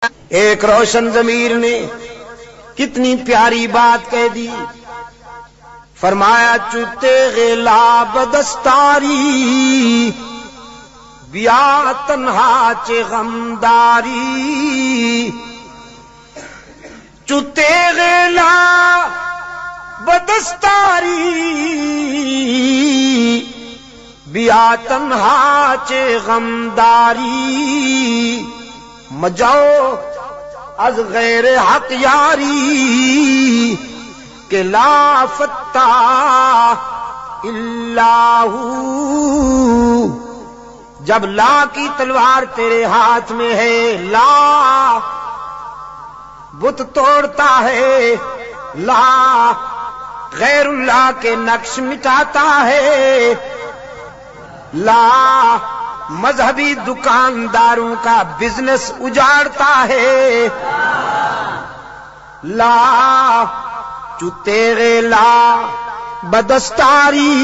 ایک روشن ضمیر نے کتنی پیاری بات کہہ دی، فرمایا چوتے غلا بدستاری بیا تنہا چے غمداری، چوتے غلا بدستاری بیا تنہا چے غمداری، مجاؤ از غیر حق یاری کہ لا فتح الا ہو، جب لا کی تلوار تیرے ہاتھ میں ہے، لا بت توڑتا ہے، لا غیر اللہ کے نقش مٹاتا ہے، لا مذہبی دکانداروں کا بزنس اجاڑتا ہے، لا چوتے لا بدستاری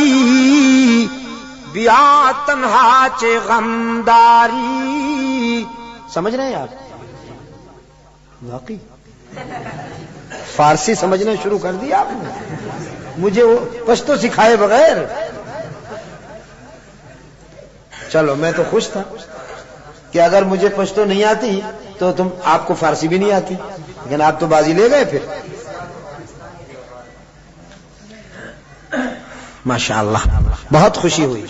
بیا تنہا چے غمداری۔ سمجھ رہے ہیں آپ؟ واقعی فارسی سمجھنا شروع کر دیا آپ نے، مجھے وہ پشتو سکھائے بغیر۔ چلو میں تو خوش تھا کہ اگر مجھے پشتو نہیں آتی تو آپ کو فارسی بھی نہیں آتی، لیکن آپ تو بازی لے گئے پھر۔ ماشاءاللہ بہت خوشی ہوئی۔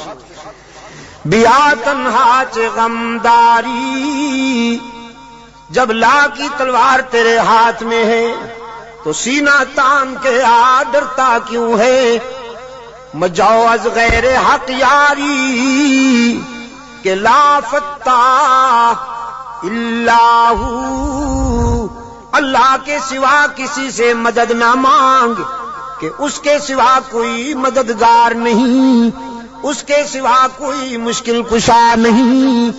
بیا تنہا چے غمداری، جب لا کی تلوار تیرے ہاتھ میں ہے تو سینہ تان کے آ ڈرتا کیوں ہے، مجاؤ از غیر حق یاری کہ لا فتح الا ہو، اللہ کے سوا کسی سے مدد نہ مانگ کہ اس کے سوا کوئی مددگار نہیں، اس کے سوا کوئی مشکل کشا نہیں،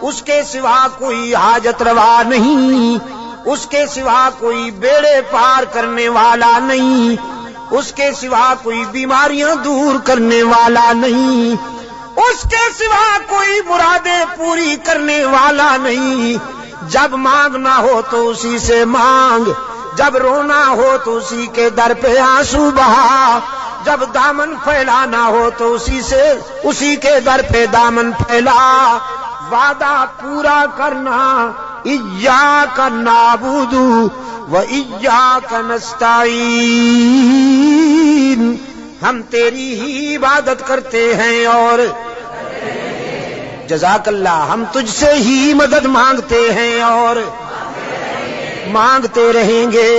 اس کے سوا کوئی حاجت روا نہیں، اس کے سوا کوئی بیڑے پار کرنے والا نہیں، اس کے سوا کوئی بیماریاں دور کرنے والا نہیں، اس کے سوا کوئی مرادیں پوری کرنے والا نہیں۔ جب مانگنا ہو تو اسی سے مانگ، جب رونا ہو تو اسی کے در پہ آنسو بہا، جب دامن پھیلانا ہو تو اسی کے در پہ دامن پھیلا، وعدہ پورا کرنا ایاک نعبد و ایاک نستعین، ہم تیری ہی عبادت کرتے ہیں اور جزاک اللہ ہم تجھ سے ہی مدد مانگتے ہیں اور مانگتے رہیں گے۔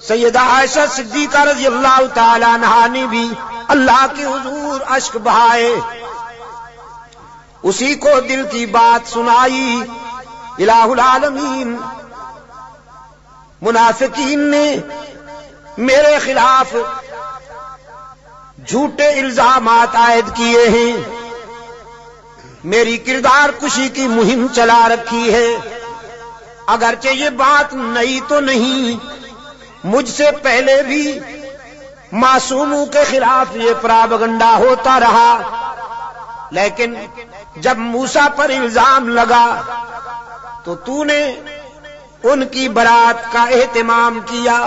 سیدہ عائشہ صدیقہ رضی اللہ تعالی عنہا نے بھی اللہ کے حضور اشک بہائے، اسی کو دل کی بات سنائی۔ الہ العالمین منافقین نے میرے خلاف جھوٹے الزامات عائد کیے ہیں، میری کردار کشی کی مہم چلا رکھی ہے، اگرچہ یہ بات نئی تو نہیں، مجھ سے پہلے بھی معصوموں کے خلاف یہ پراپگنڈا ہوتا رہا، لیکن جب موسیٰ پر الزام لگا تو تو نے ان کی برات کا اہتمام کیا،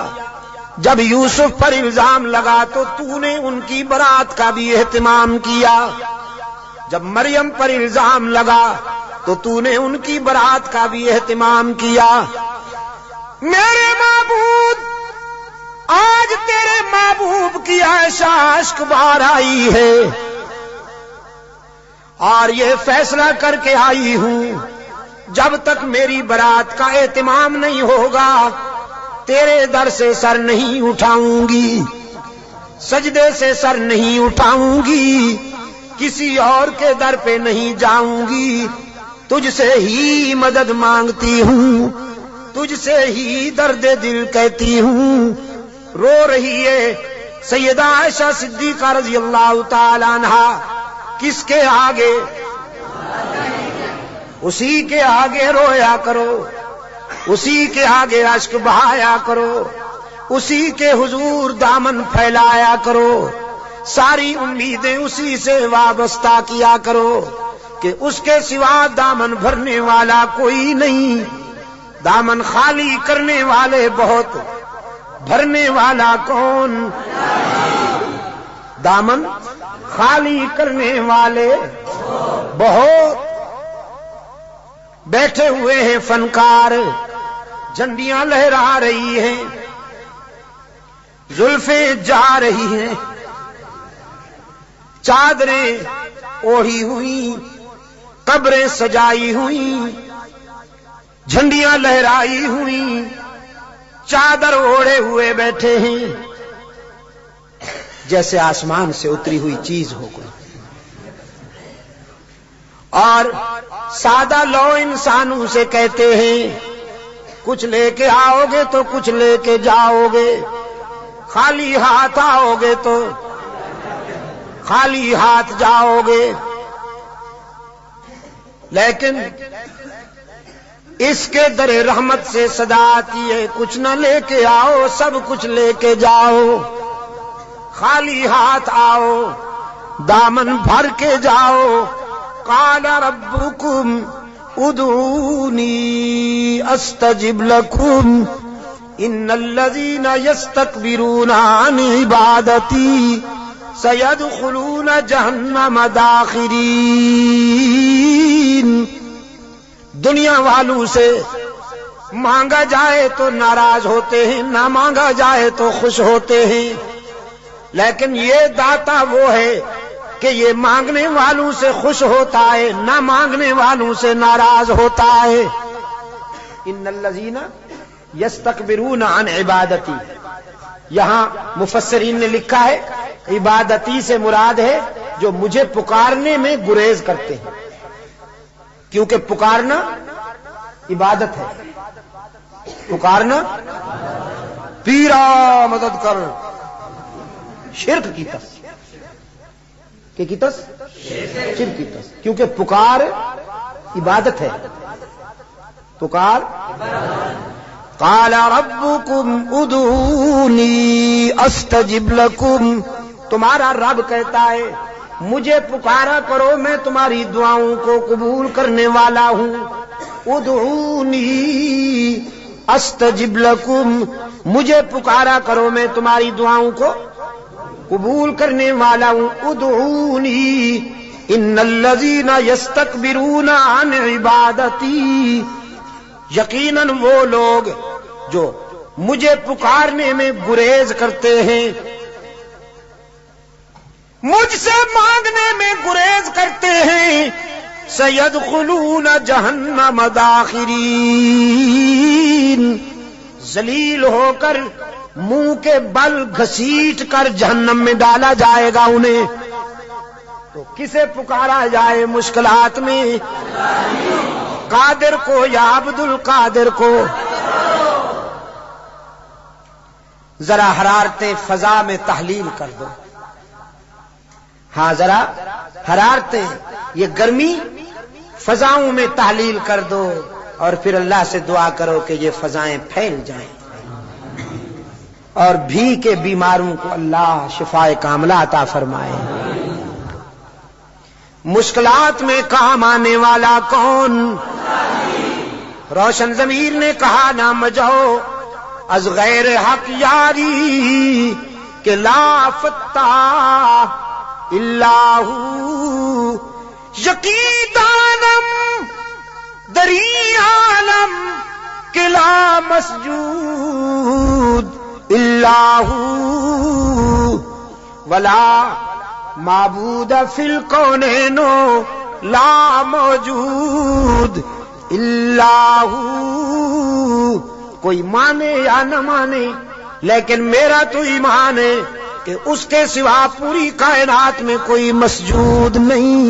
جب یوسف پر الزام لگا تو تو نے ان کی برات کا بھی اہتمام کیا، جب مریم پر الزام لگا تو تو نے ان کی برات کا بھی اہتمام کیا۔ میرے معبود آج تیرے محبوب کی عائشہ اشک بار آئی ہے اور یہ فیصلہ کر کے آئی ہوں جب تک میری برات کا اہتمام نہیں ہوگا تیرے در سے سر نہیں اٹھاؤں گی، سجدے سے سر نہیں اٹھاؤں گی، کسی اور کے در پہ نہیں جاؤں گی، تجھ سے ہی مدد مانگتی ہوں، تجھ سے ہی درد دل کہتی ہوں۔ رو رہی ہے سیدہ عائشہ صدیقہ رضی اللہ تعالی عنہا، کس کے آگے؟ اسی کے آگے رویا کرو، اسی کے آگے اشک بہایا کرو، اسی کے حضور دامن پھیلایا کرو، ساری امیدیں اسی سے وابستہ کیا کرو کہ اس کے سوا دامن بھرنے والا کوئی نہیں، دامن خالی کرنے والے بہت، بھرنے والا کون؟ دامن خالی کرنے والے بہت، بیٹھے ہوئے ہیں فنکار، جھنڈیاں لہرا رہی ہیں، زلفیں جا رہی ہیں، چادریں اوڑھی ہوئی، قبریں سجائی ہوئی، جھنڈیاں لہرائی ہوئی، چادر اوڑھے ہوئے بیٹھے ہیں، جیسے آسمان سے اتری ہوئی چیز ہو گئی۔ اور سادہ لو انسانوں سے کہتے ہیں کچھ لے کے آؤ گے تو کچھ لے کے جاؤ گے، خالی ہاتھ آؤ گے تو خالی ہاتھ جاؤ گے۔ لیکن اس کے در رحمت سے صدا آتی ہے کچھ نہ لے کے آؤ، سب کچھ لے کے جاؤ، خالی ہاتھ آؤ، دامن بھر کے جاؤ۔ قال ربکم ادعونی استجب لکم ان الذین یستکبرون عن عبادتی سیدخلون جہنم داخرین۔ دنیا والوں سے مانگا جائے تو ناراض ہوتے ہیں، نہ مانگا جائے تو خوش ہوتے ہیں، لیکن یہ داتا وہ ہے کہ یہ مانگنے والوں سے خوش ہوتا ہے، نہ مانگنے والوں سے ناراض ہوتا ہے۔ ان الذین یستکبرون عن عبادتی، یہاں مفسرین نے لکھا ہے عبادتی سے مراد ہے جو مجھے پکارنے میں گریز کرتے ہیں، کیونکہ پکارنا عبادت ہے، پکارنا پیرا مدد کر، شرک کی تس کہ کی تس شرک کی تس، کیونکہ پکار عبادت ہے، پکار۔ قال ربکم ادعونی استجب لکم، تمہارا رب کہتا ہے مجھے پکارا کرو میں تمہاری دعاؤں کو قبول کرنے والا ہوں۔ ادعونی استجب لکم، مجھے پکارا کرو میں تمہاری دعاؤں کو قبول کرنے والا ہوں۔ ادعونی ان الذین یستکبرون عن عبادتی، یقیناً وہ لوگ جو مجھے پکارنے میں گریز کرتے ہیں، مجھ سے مانگنے میں گریز کرتے ہیں، سیدخلون جہنم داخرین، ذلیل ہو کر منہ کے بل گھسیٹ کر جہنم میں ڈالا جائے گا انہیں۔ تو کسے پکارا جائے مشکلات میں؟ قادر کو یا عبد القادر کو؟ ذرا حرارت فضا میں تحلیل کر دو، ہاں ذرا حرارتیں، یہ گرمی فضاؤں میں تحلیل کر دو، اور پھر اللہ سے دعا کرو کہ یہ فضائیں پھیل جائیں اور بھی کے بیماروں کو اللہ شفائے کاملہ عطا فرمائے۔ مشکلات میں کام آنے والا کون؟ روشن ضمیر نے کہا نہ مجو از غیر حق یاری کہ لا فتح الا ہو، یقین دانم دری عالم کہ لا مسجود الا ہو، ولا معبود فی الکونین لا موجود الا ہو۔ کوئی مانے یا نہ مانے، لیکن میرا تو ایمان ہے کہ اس کے سوا پوری کائنات میں کوئی مسجود نہیں،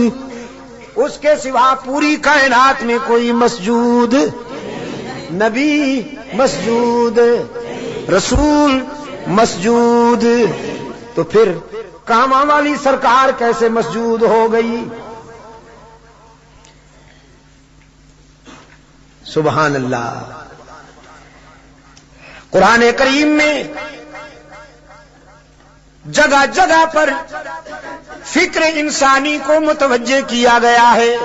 اس کے سوا پوری کائنات میں کوئی مسجود، نبی مسجود، رسول مسجود، تو پھر کاما والی سرکار کیسے مسجود ہو گئی؟ سبحان اللہ۔ قرآن کریم میں جگہ جگہ پر فکر انسانی کو متوجہ کیا گیا ہے۔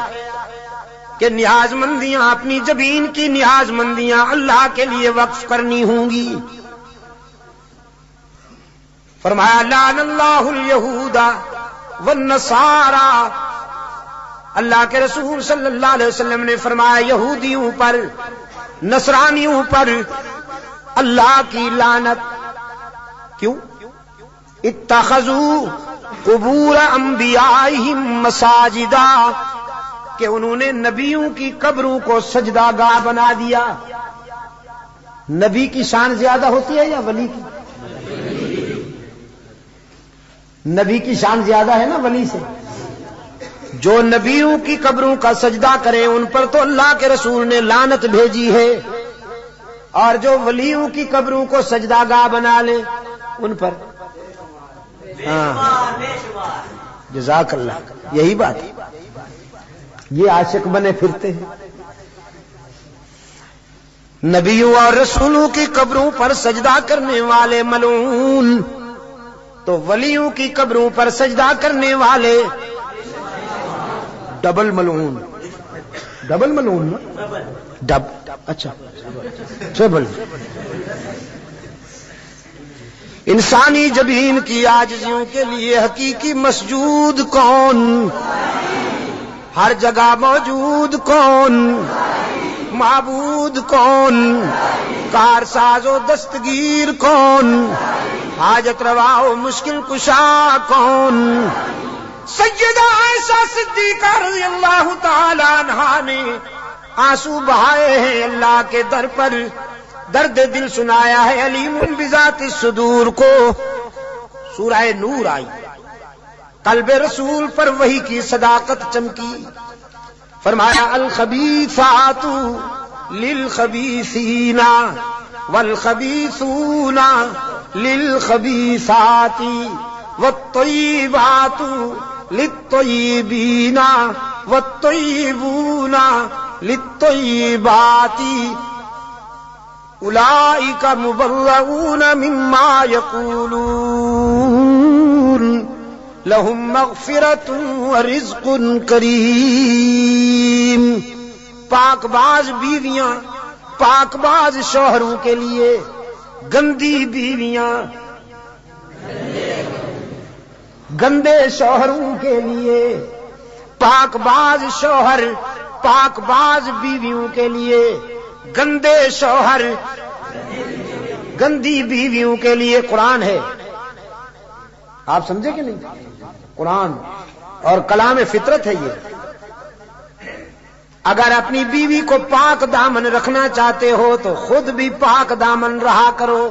کہ نیاز مندیاں، اپنی جبین کی نیاز مندیاں اللہ کے لیے وقف کرنی ہوں گی۔ فرمایا لعن اللہ الیہود والنصارى، اللہ کے رسول صلی اللہ علیہ وسلم نے فرمایا یہودیوں پر، نصرانیوں پر اللہ کی لعنت۔ کیوں؟ اتخذوا قبور انبیائہم مساجدا، کہ انہوں نے نبیوں کی قبروں کو سجدہ گاہ بنا دیا۔ نبی کی شان زیادہ ہوتی ہے یا ولی کی؟ نبی کی شان زیادہ ہے نا ولی سے۔ جو نبیوں کی قبروں کا سجدہ کریں ان پر تو اللہ کے رسول نے لعنت بھیجی ہے، اور جو ولیوں کی قبروں کو سجدہ گاہ بنا لے ان پر جزاک اللہ، یہی بات ہے۔ یہ عاشق بنے پھرتے ہیں، نبیوں اور رسولوں کی قبروں پر سجدہ کرنے والے ملعون، تو ولیوں کی قبروں پر سجدہ کرنے والے ڈبل ملعون۔ ڈبل ملعون نا؟ اچھا ٹربل۔ انسانی جبین کی عاجزیوں کے لیے حقیقی مسجود کون؟ ہر جگہ موجود کون؟ معبود کون؟ کارساز و دستگیر کون؟ حاجت روا و مشکل کشا کون؟ سیدہ عائشہ صدیقہ رضی اللہ تعالی عنہا نے آنسو بہائے ہیں اللہ کے در پر، درد دل سنایا ہے علیم بذات الصدور کو۔ سورہ نور آئی، قلب رسول پر وحی کی صداقت چمکی۔ فرمایا الخبیثات للخبیثین والخبیثون للخبیثات والطیبات للطیبین والطیبون للطیبات اولئک مبرؤون مما یقولون لہم مغفرۃ ورزق کریم۔ پاک باز بیویاں پاک باز شوہروں کے لیے، گندی بیویاں گندے شوہروں کے لیے، پاک باز شوہر پاک باز بیویوں کے لیے، گندے شوہر گندی بیویوں کے لیے قرآن ہے۔ آپ سمجھے کہ نہیں؟ قرآن اور کلام فطرت ہے یہ۔ اگر اپنی بیوی کو پاک دامن رکھنا چاہتے ہو تو خود بھی پاک دامن رہا کرو،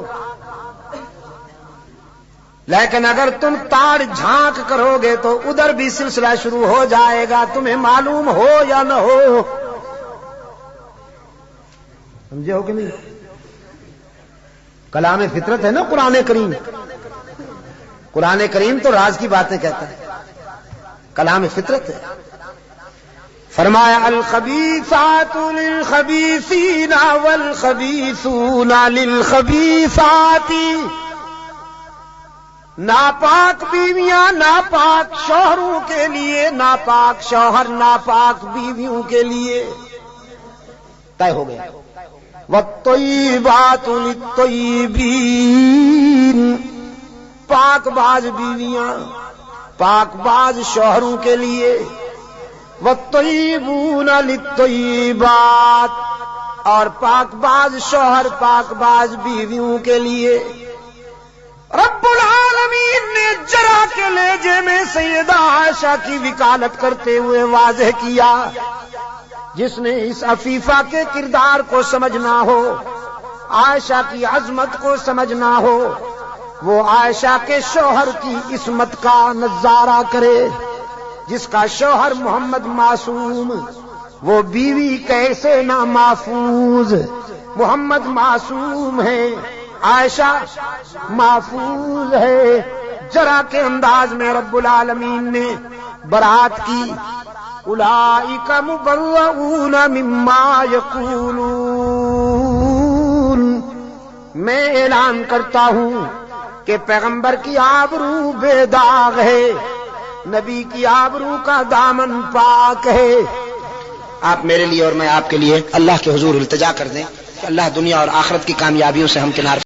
لیکن اگر تم تاڑ جھانک کرو گے تو ادھر بھی سلسلہ شروع ہو جائے گا، تمہیں معلوم ہو یا نہ ہو۔ سمجھے ہو کہ نہیں؟ کلام فطرت ہے نا قرآن کریم۔ قرآن کریم تو راز کی باتیں کہتا ہے، کلام فطرت ہے۔ فرمایا الخبیثات للخبیثین والخبیثون للخبیثات، ناپاک بیویاں ناپاک شوہروں کے لیے، ناپاک شوہر ناپاک بیویوں کے لیے، طے ہو گیا۔ والطیبات للطیبین، پاک باز بیویاں پاک باز شوہروں کے لیے، والطیبون للطیبات، اور پاک باز شوہر پاک باز بیویوں کے لیے۔ رب العالمین نے جرا کے لہجے میں سیدہ عائشہ کی وکالت کرتے ہوئے واضح کیا، جس نے اس عفیفہ کے کردار کو سمجھنا ہو، عائشہ کی عظمت کو سمجھنا ہو، وہ عائشہ کے شوہر کی عصمت کا نظارہ کرے۔ جس کا شوہر محمد معصوم، وہ بیوی کیسے نہ محفوظ۔ محمد معصوم ہے، عائشہ محفوظ ہے۔ جرا کے انداز میں رب العالمین نے برات کی، اولئک مبرؤون مما یقولون، میں اعلان کرتا ہوں کہ پیغمبر کی آبرو بے داغ ہے، نبی کی آبرو کا دامن پاک ہے۔ آپ میرے لیے اور میں آپ کے لیے اللہ کے حضور التجا کر دیں کہ اللہ دنیا اور آخرت کی کامیابیوں سے ہم کنار